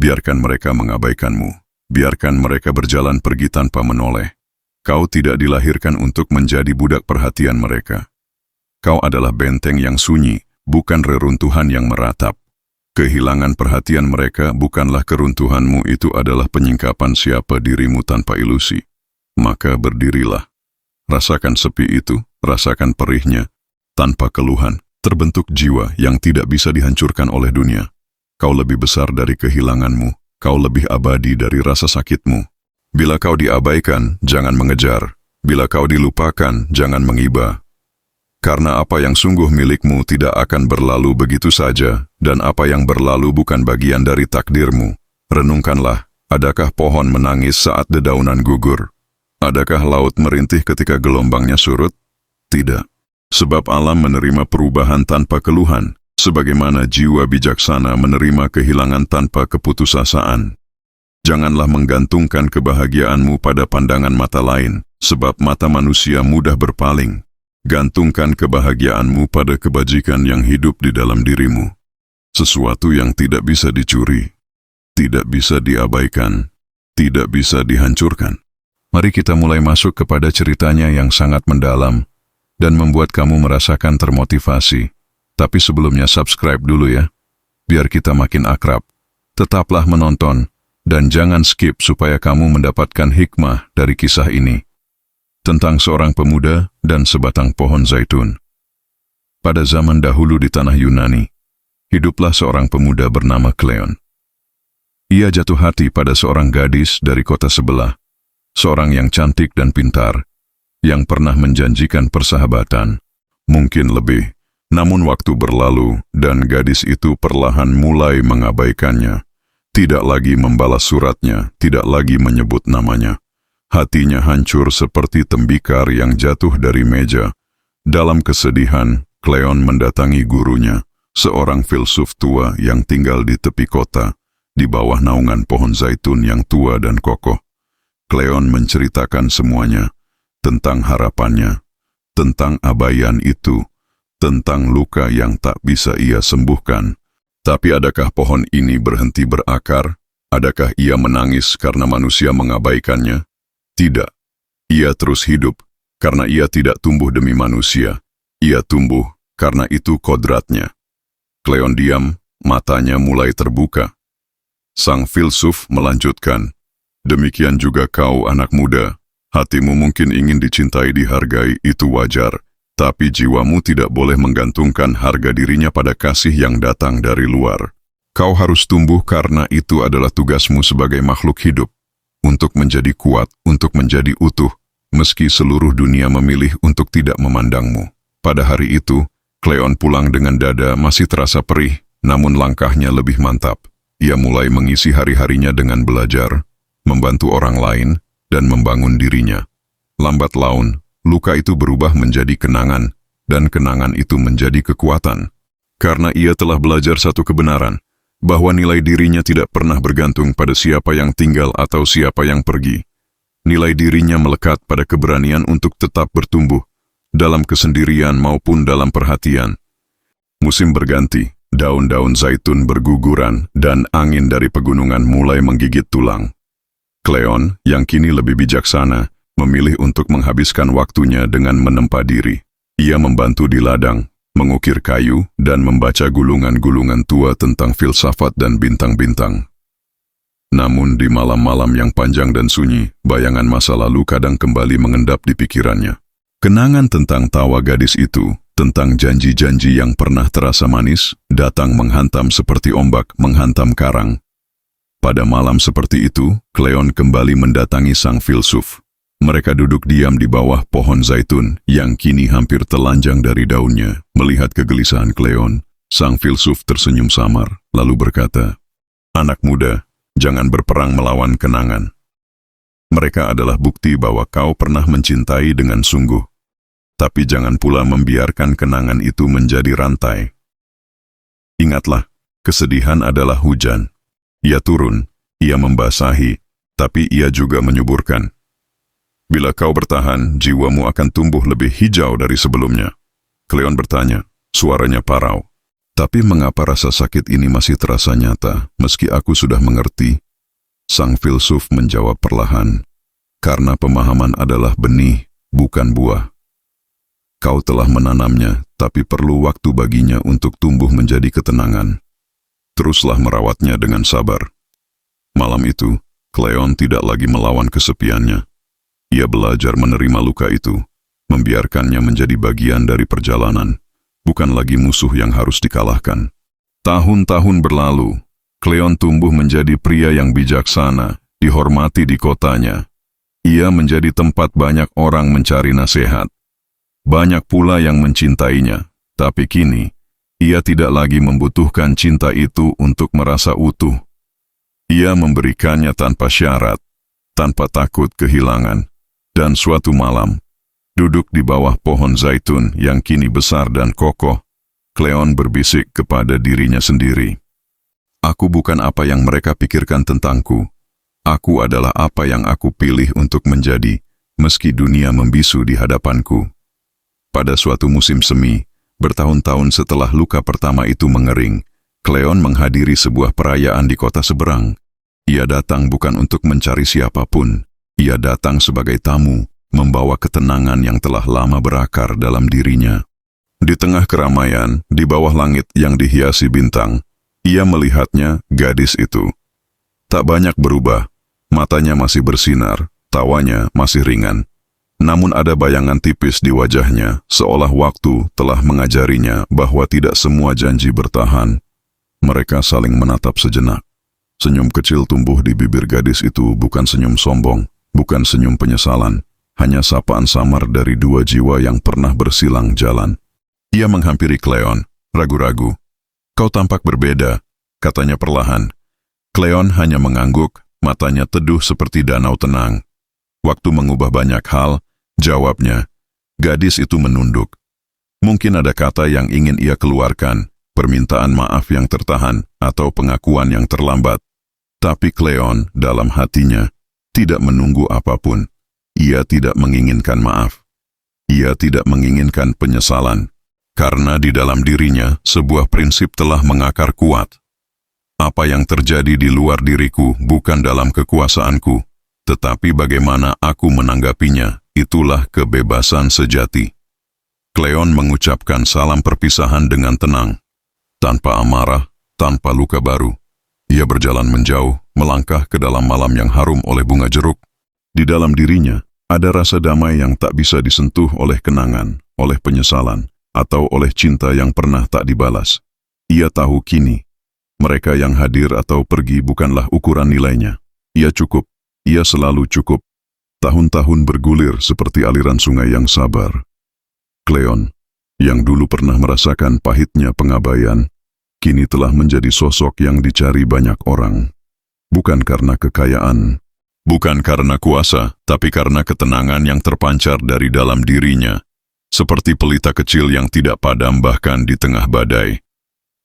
Biarkan mereka mengabaikanmu. Biarkan mereka berjalan pergi tanpa menoleh. Kau tidak dilahirkan untuk menjadi budak perhatian mereka. Kau adalah benteng yang sunyi, bukan reruntuhan yang meratap. Kehilangan perhatian mereka bukanlah keruntuhanmu, itu adalah penyingkapan siapa dirimu tanpa ilusi. Maka berdirilah. Rasakan sepi itu, rasakan perihnya. Tanpa keluhan, terbentuk jiwa yang tidak bisa dihancurkan oleh dunia. Kau lebih besar dari kehilanganmu. Kau lebih abadi dari rasa sakitmu. Bila kau diabaikan, jangan mengejar. Bila kau dilupakan, jangan mengiba. Karena apa yang sungguh milikmu tidak akan berlalu begitu saja, dan apa yang berlalu bukan bagian dari takdirmu. Renungkanlah, adakah pohon menangis saat dedaunan gugur? Adakah laut merintih ketika gelombangnya surut? Tidak. Sebab alam menerima perubahan tanpa keluhan. Sebagaimana jiwa bijaksana menerima kehilangan tanpa keputusasaan. Janganlah menggantungkan kebahagiaanmu pada pandangan mata lain, sebab mata manusia mudah berpaling. Gantungkan kebahagiaanmu pada kebajikan yang hidup di dalam dirimu. Sesuatu yang tidak bisa dicuri, tidak bisa diabaikan, tidak bisa dihancurkan. Mari kita mulai masuk kepada ceritanya yang sangat mendalam dan membuat kamu merasakan termotivasi. Tapi sebelumnya subscribe dulu ya, biar kita makin akrab. Tetaplah menonton, dan jangan skip supaya kamu mendapatkan hikmah dari kisah ini. Tentang seorang pemuda dan sebatang pohon zaitun. Pada zaman dahulu di tanah Yunani, hiduplah seorang pemuda bernama Kleon. Ia jatuh hati pada seorang gadis dari kota sebelah, seorang yang cantik dan pintar, yang pernah menjanjikan persahabatan, mungkin lebih. Namun waktu berlalu, dan gadis itu perlahan mulai mengabaikannya. Tidak lagi membalas suratnya, tidak lagi menyebut namanya. Hatinya hancur seperti tembikar yang jatuh dari meja. Dalam kesedihan, Kleon mendatangi gurunya, seorang filsuf tua yang tinggal di tepi kota, di bawah naungan pohon zaitun yang tua dan kokoh. Kleon menceritakan semuanya, tentang harapannya, tentang abaian itu, tentang luka yang tak bisa ia sembuhkan. Tapi adakah pohon ini berhenti berakar? Adakah ia menangis karena manusia mengabaikannya? Tidak. Ia terus hidup, karena ia tidak tumbuh demi manusia. Ia tumbuh, karena itu kodratnya. Kleon diam, matanya mulai terbuka. Sang filsuf melanjutkan, demikian juga kau anak muda. Hatimu mungkin ingin dicintai, dihargai, itu wajar. Tapi jiwamu tidak boleh menggantungkan harga dirinya pada kasih yang datang dari luar. Kau harus tumbuh karena itu adalah tugasmu sebagai makhluk hidup. Untuk menjadi kuat, untuk menjadi utuh, meski seluruh dunia memilih untuk tidak memandangmu. Pada hari itu, Kleon pulang dengan dada masih terasa perih, namun langkahnya lebih mantap. Ia mulai mengisi hari-harinya dengan belajar, membantu orang lain, dan membangun dirinya. Lambat laun, luka itu berubah menjadi kenangan, dan kenangan itu menjadi kekuatan. Karena ia telah belajar satu kebenaran, bahwa nilai dirinya tidak pernah bergantung pada siapa yang tinggal atau siapa yang pergi. Nilai dirinya melekat pada keberanian untuk tetap bertumbuh, dalam kesendirian maupun dalam perhatian. Musim berganti, daun-daun zaitun berguguran, dan angin dari pegunungan mulai menggigit tulang. Kleon, yang kini lebih bijaksana, memilih untuk menghabiskan waktunya dengan menempa diri. Ia membantu di ladang, mengukir kayu, dan membaca gulungan-gulungan tua tentang filsafat dan bintang-bintang. Namun di malam-malam yang panjang dan sunyi, bayangan masa lalu kadang kembali mengendap di pikirannya. Kenangan tentang tawa gadis itu, tentang janji-janji yang pernah terasa manis, datang menghantam seperti ombak menghantam karang. Pada malam seperti itu, Kleon kembali mendatangi sang filsuf. Mereka duduk diam di bawah pohon zaitun yang kini hampir telanjang dari daunnya. Melihat kegelisahan Kleon, sang filsuf tersenyum samar, lalu berkata, "Anak muda, jangan berperang melawan kenangan. Mereka adalah bukti bahwa kau pernah mencintai dengan sungguh. Tapi jangan pula membiarkan kenangan itu menjadi rantai. Ingatlah, kesedihan adalah hujan. Ia turun, ia membasahi, tapi ia juga menyuburkan. Bila kau bertahan, jiwamu akan tumbuh lebih hijau dari sebelumnya." Kleon bertanya, suaranya parau, Tapi mengapa rasa sakit ini masih terasa nyata, meski aku sudah mengerti? Sang filsuf menjawab perlahan, karena pemahaman adalah benih, bukan buah. Kau telah menanamnya, tapi perlu waktu baginya untuk tumbuh menjadi ketenangan. Teruslah merawatnya dengan sabar. Malam itu, Cleon tidak lagi melawan kesepiannya. Ia belajar menerima luka itu, membiarkannya menjadi bagian dari perjalanan, bukan lagi musuh yang harus dikalahkan. Tahun-tahun berlalu, Cleon tumbuh menjadi pria yang bijaksana, dihormati di kotanya. Ia menjadi tempat banyak orang mencari nasihat. Banyak pula yang mencintainya, tapi kini, ia tidak lagi membutuhkan cinta itu untuk merasa utuh. Ia memberikannya tanpa syarat, tanpa takut kehilangan, dan suatu malam, duduk di bawah pohon zaitun yang kini besar dan kokoh, Cleon berbisik kepada dirinya sendiri. Aku bukan apa yang mereka pikirkan tentangku. Aku adalah apa yang aku pilih untuk menjadi, meski dunia membisu di hadapanku. Pada suatu musim semi, bertahun-tahun setelah luka pertama itu mengering, Cleon menghadiri sebuah perayaan di kota seberang. Ia datang bukan untuk mencari siapapun. Ia datang sebagai tamu, membawa ketenangan yang telah lama berakar dalam dirinya. Di tengah keramaian, di bawah langit yang dihiasi bintang, ia melihatnya, gadis itu. Tak banyak berubah, matanya masih bersinar, tawanya masih ringan. Namun ada bayangan tipis di wajahnya, seolah waktu telah mengajarinya bahwa tidak semua janji bertahan. Mereka saling menatap sejenak. Senyum kecil tumbuh di bibir gadis itu, bukan senyum sombong, bukan senyum penyesalan, hanya sapaan samar dari dua jiwa yang pernah bersilang jalan. Ia menghampiri Cleon, ragu-ragu. Kau tampak berbeda, katanya perlahan. Cleon hanya mengangguk, matanya teduh seperti danau tenang. Waktu mengubah banyak hal, jawabnya. Gadis itu menunduk. Mungkin ada kata yang ingin ia keluarkan, permintaan maaf yang tertahan, atau pengakuan yang terlambat. Tapi Cleon, dalam hatinya, tidak menunggu apapun. Ia tidak menginginkan maaf. Ia tidak menginginkan penyesalan. Karena di dalam dirinya, sebuah prinsip telah mengakar kuat. Apa yang terjadi di luar diriku bukan dalam kekuasaanku, tetapi bagaimana aku menanggapinya, itulah kebebasan sejati. Cleon mengucapkan salam perpisahan dengan tenang, tanpa amarah, tanpa luka baru. Ia berjalan menjauh, melangkah ke dalam malam yang harum oleh bunga jeruk. Di dalam dirinya, ada rasa damai yang tak bisa disentuh oleh kenangan, oleh penyesalan, atau oleh cinta yang pernah tak dibalas. Ia tahu kini, mereka yang hadir atau pergi bukanlah ukuran nilainya. Ia cukup, ia selalu cukup. Tahun-tahun bergulir seperti aliran sungai yang sabar. Cleon, yang dulu pernah merasakan pahitnya pengabaian, kini telah menjadi sosok yang dicari banyak orang. Bukan karena kekayaan, bukan karena kuasa, tapi karena ketenangan yang terpancar dari dalam dirinya, seperti pelita kecil yang tidak padam bahkan di tengah badai.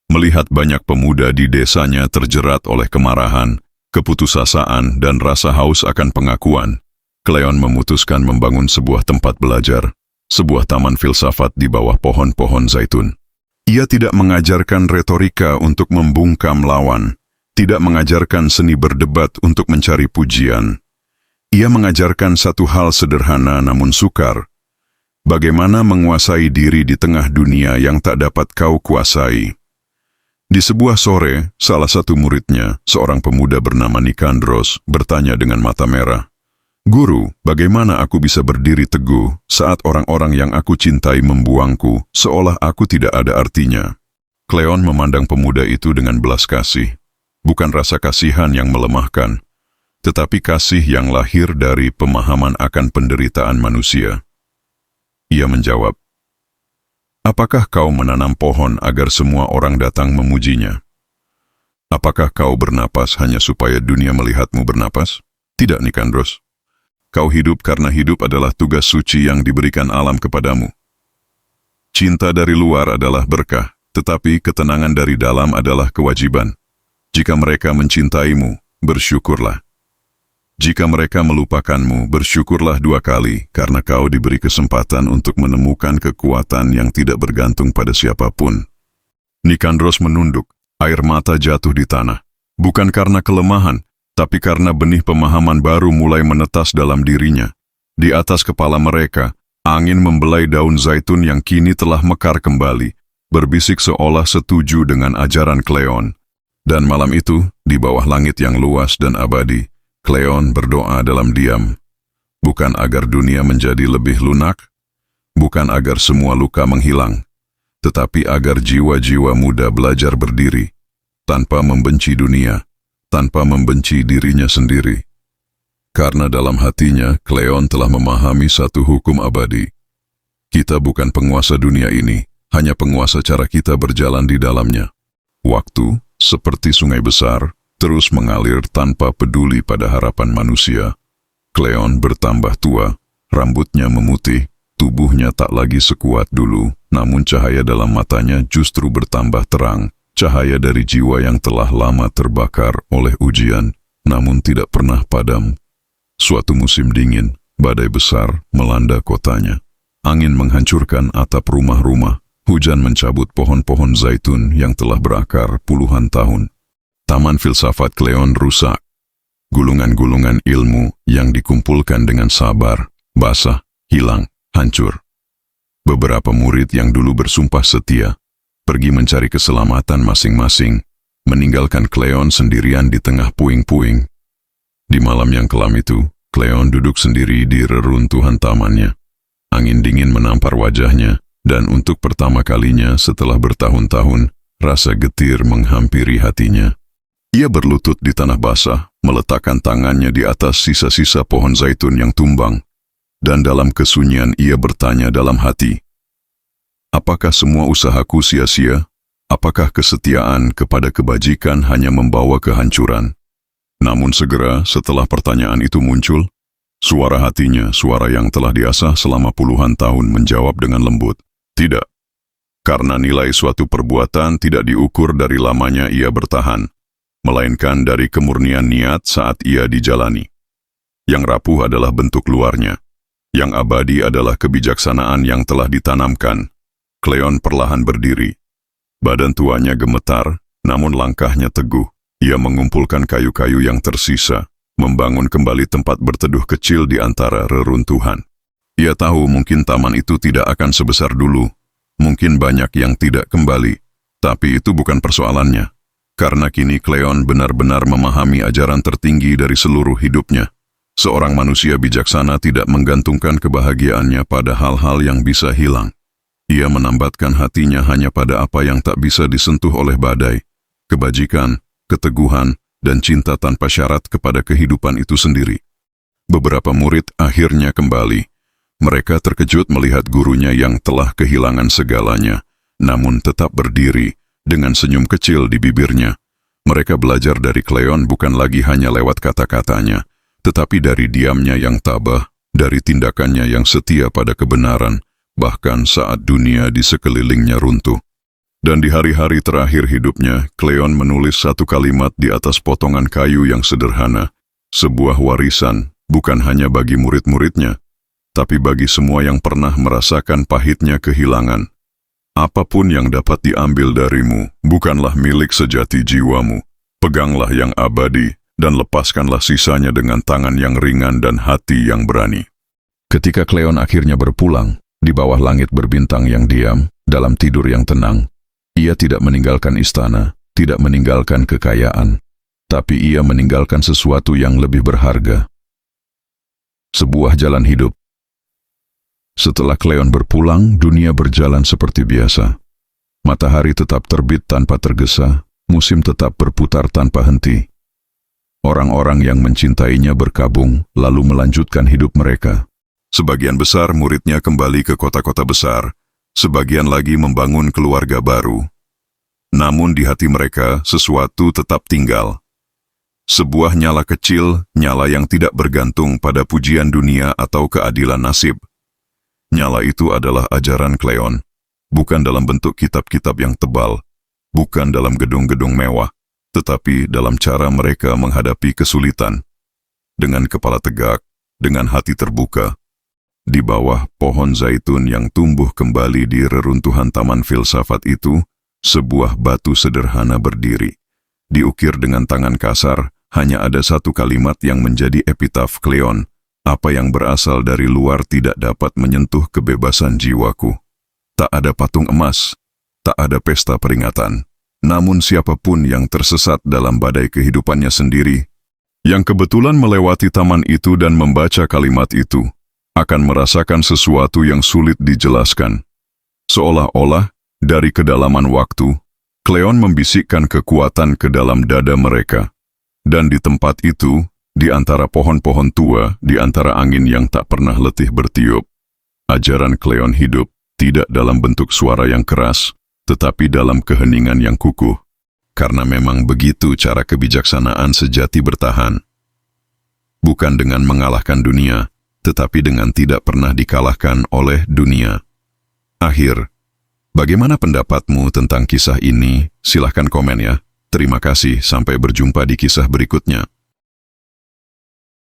Melihat banyak pemuda di desanya terjerat oleh kemarahan, keputusasaan, dan rasa haus akan pengakuan, Cleon memutuskan membangun sebuah tempat belajar, sebuah taman filsafat di bawah pohon-pohon zaitun. Ia tidak mengajarkan retorika untuk membungkam lawan, tidak mengajarkan seni berdebat untuk mencari pujian. Ia mengajarkan satu hal sederhana namun sukar, bagaimana menguasai diri di tengah dunia yang tak dapat kau kuasai. Di sebuah sore, salah satu muridnya, seorang pemuda bernama Nikandros, bertanya dengan mata merah, "Guru, bagaimana aku bisa berdiri teguh saat orang-orang yang aku cintai membuangku, seolah aku tidak ada artinya?" Cleon memandang pemuda itu dengan belas kasih, bukan rasa kasihan yang melemahkan, tetapi kasih yang lahir dari pemahaman akan penderitaan manusia. Ia menjawab, "Apakah kau menanam pohon agar semua orang datang memujinya? Apakah kau bernapas hanya supaya dunia melihatmu bernapas? Tidak, Nikandros. Kau hidup karena hidup adalah tugas suci yang diberikan alam kepadamu. Cinta dari luar adalah berkah, tetapi ketenangan dari dalam adalah kewajiban. Jika mereka mencintaimu, bersyukurlah. Jika mereka melupakanmu, bersyukurlah 2 kali, karena kau diberi kesempatan untuk menemukan kekuatan yang tidak bergantung pada siapapun." Nikandros menunduk, air mata jatuh di tanah. Bukan karena kelemahan, tapi karena benih pemahaman baru mulai menetas dalam dirinya. Di atas kepala mereka, angin membelai daun zaitun yang kini telah mekar kembali, berbisik seolah setuju dengan ajaran Cleon. Dan malam itu, di bawah langit yang luas dan abadi, Cleon berdoa dalam diam. Bukan agar dunia menjadi lebih lunak, bukan agar semua luka menghilang, tetapi agar jiwa-jiwa muda belajar berdiri, tanpa membenci dunia, tanpa membenci dirinya sendiri. Karena dalam hatinya, Cleon telah memahami satu hukum abadi. Kita bukan penguasa dunia ini, hanya penguasa cara kita berjalan di dalamnya. Waktu, seperti sungai besar, terus mengalir tanpa peduli pada harapan manusia. Cleon bertambah tua, rambutnya memutih, tubuhnya tak lagi sekuat dulu, namun cahaya dalam matanya justru bertambah terang, cahaya dari jiwa yang telah lama terbakar oleh ujian, namun tidak pernah padam. Suatu musim dingin, badai besar melanda kotanya. Angin menghancurkan atap rumah-rumah, hujan mencabut pohon-pohon zaitun yang telah berakar puluhan tahun. Taman filsafat Cleon rusak. Gulungan-gulungan ilmu yang dikumpulkan dengan sabar, basah, hilang, hancur. Beberapa murid yang dulu bersumpah setia, pergi mencari keselamatan masing-masing, meninggalkan Cleon sendirian di tengah puing-puing. Di malam yang kelam itu, Cleon duduk sendiri di reruntuhan tamannya. Angin dingin menampar wajahnya, dan untuk pertama kalinya setelah bertahun-tahun, rasa getir menghampiri hatinya. Ia berlutut di tanah basah, meletakkan tangannya di atas sisa-sisa pohon zaitun yang tumbang, dan dalam kesunyian ia bertanya dalam hati, apakah semua usahaku sia-sia? Apakah kesetiaan kepada kebajikan hanya membawa kehancuran? Namun segera setelah pertanyaan itu muncul, suara hatinya, suara yang telah diasah selama puluhan tahun menjawab dengan lembut, tidak. Karena nilai suatu perbuatan tidak diukur dari lamanya ia bertahan, melainkan dari kemurnian niat saat ia dijalani. Yang rapuh adalah bentuk luarnya, yang abadi adalah kebijaksanaan yang telah ditanamkan. Cleon perlahan berdiri. Badan tuanya gemetar, namun langkahnya teguh. Ia mengumpulkan kayu-kayu yang tersisa, membangun kembali tempat berteduh kecil di antara reruntuhan. Ia tahu mungkin taman itu tidak akan sebesar dulu, mungkin banyak yang tidak kembali, tapi itu bukan persoalannya. Karena kini Cleon benar-benar memahami ajaran tertinggi dari seluruh hidupnya. Seorang manusia bijaksana tidak menggantungkan kebahagiaannya pada hal-hal yang bisa hilang. Ia menambatkan hatinya hanya pada apa yang tak bisa disentuh oleh badai, kebajikan, keteguhan, dan cinta tanpa syarat kepada kehidupan itu sendiri. Beberapa murid akhirnya kembali. Mereka terkejut melihat gurunya yang telah kehilangan segalanya, namun tetap berdiri, dengan senyum kecil di bibirnya. Mereka belajar dari Cleon bukan lagi hanya lewat kata-katanya, tetapi dari diamnya yang tabah, dari tindakannya yang setia pada kebenaran, bahkan saat dunia di sekelilingnya runtuh. Dan di hari-hari terakhir hidupnya, Cleon menulis satu kalimat di atas potongan kayu yang sederhana, sebuah warisan bukan hanya bagi murid-muridnya, tapi bagi semua yang pernah merasakan pahitnya kehilangan. Apapun yang dapat diambil darimu, bukanlah milik sejati jiwamu. Peganglah yang abadi, dan lepaskanlah sisanya dengan tangan yang ringan dan hati yang berani. Ketika Cleon akhirnya berpulang, di bawah langit berbintang yang diam, dalam tidur yang tenang, ia tidak meninggalkan istana, tidak meninggalkan kekayaan, tapi ia meninggalkan sesuatu yang lebih berharga. Sebuah jalan hidup. Setelah Cleon berpulang, dunia berjalan seperti biasa. Matahari tetap terbit tanpa tergesa, musim tetap berputar tanpa henti. Orang-orang yang mencintainya berkabung, lalu melanjutkan hidup mereka. Sebagian besar muridnya kembali ke kota-kota besar, sebagian lagi membangun keluarga baru. Namun di hati mereka, sesuatu tetap tinggal. Sebuah nyala kecil, nyala yang tidak bergantung pada pujian dunia atau keadilan nasib. Nyala itu adalah ajaran Cleon, bukan dalam bentuk kitab-kitab yang tebal, bukan dalam gedung-gedung mewah, tetapi dalam cara mereka menghadapi kesulitan. Dengan kepala tegak, dengan hati terbuka, di bawah pohon zaitun yang tumbuh kembali di reruntuhan taman filsafat itu, sebuah batu sederhana berdiri. Diukir dengan tangan kasar, hanya ada satu kalimat yang menjadi epitaf Cleon, apa yang berasal dari luar tidak dapat menyentuh kebebasan jiwaku. Tak ada patung emas, tak ada pesta peringatan. Namun siapapun yang tersesat dalam badai kehidupannya sendiri, yang kebetulan melewati taman itu dan membaca kalimat itu, akan merasakan sesuatu yang sulit dijelaskan. Seolah-olah, dari kedalaman waktu, Cleon membisikkan kekuatan ke dalam dada mereka. Dan di tempat itu, di antara pohon-pohon tua, di antara angin yang tak pernah letih bertiup, ajaran Cleon hidup tidak dalam bentuk suara yang keras, tetapi dalam keheningan yang kukuh. Karena memang begitu cara kebijaksanaan sejati bertahan. Bukan dengan mengalahkan dunia, tetapi dengan tidak pernah dikalahkan oleh dunia. Akhir, bagaimana pendapatmu tentang kisah ini? Silahkan komen ya. Terima kasih, sampai berjumpa di kisah berikutnya.